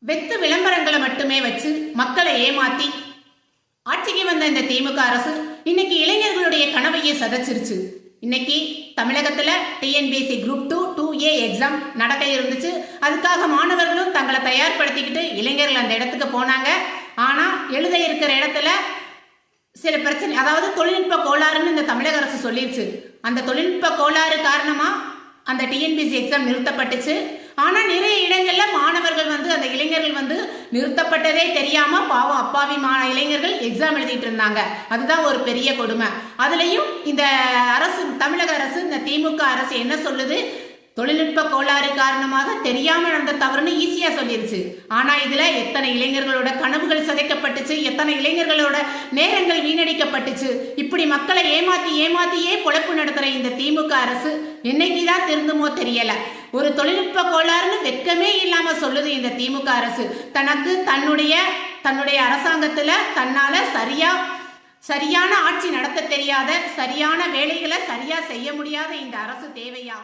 வெத்து விளம்பரங்களை மட்டுமே வச்சு மக்களை ஏமாத்தி ஆட்சிக்கு வந்த இந்த திமுக அரசு இன்னைக்கு இளைஞர்களுடைய கனவையே சதைச்சிருச்சு. இன்னைக்கு தமிழகத்துல டிஎன்பிஎஸ்சி குரூப் 2 2A எக்ஸாம் நடக்க இருந்துச்சு. அதுக்காக மாணவர்களும் தங்களை தயார்படுத்திக்கிட்டு இளைஞர்கள் அந்த இடத்துக்கு போனாங்க. ஆனா எழுத இருக்கிற இடத்துல சில பிரச்சனை, அதாவது தொழில்நுட்ப கோளாறுன்னு இந்த தமிழக அரசு சொல்லிருச்சு. அந்த தொழில்நுட்ப கோளாறு காரணமா அந்த டிஎன்பிஎஸ்சி எக்ஸாம் நிறுத்தப்பட்டுச்சு. ஆனா நிறைய இடங்கள்ல மாணவர்கள் அந்த இளைஞர்கள் நிறுத்தப்பட்டதே தெரியாம பாவம் அப்பாவி இளைஞர்கள் எக்ஸாம் எழுதிட்டு இருந்தாங்க. அதுதான் ஒரு பெரிய கொடுமை. அதுலயும் இந்த அரசு, தமிழக அரசு, இந்த திமுக அரசு என்ன சொல்லுது? தொழில்நுட்ப கோளாறு காரணமாக தெரியாம நடந்த தவறுன்னு ஈஸியா சொல்லிருச்சு. ஆனா இதுல எத்தனை இளைஞர்களோட கனவுகள் சிதைக்கப்பட்டுச்சு, எத்தனை இளைஞர்களோட நேரங்கள் வீணடிக்கப்பட்டுச்சு. இப்படி மக்களை ஏமாத்தியே பொழப்பு நடத்துற இந்த திமுக அரசு என்னைக்குதான் திருந்துமோ தெரியல. ஒரு தொழில்நுட்ப கோளாறுன்னு வெட்கமே இல்லாம சொல்லுது இந்த திமுக அரசு. தன்னுடைய அரசாங்கத்துல தன்னால சரியான ஆட்சி நடத்த தெரியாத, சரியான வேலைகளை சரியா செய்ய முடியாத இந்த அரசு தேவையா?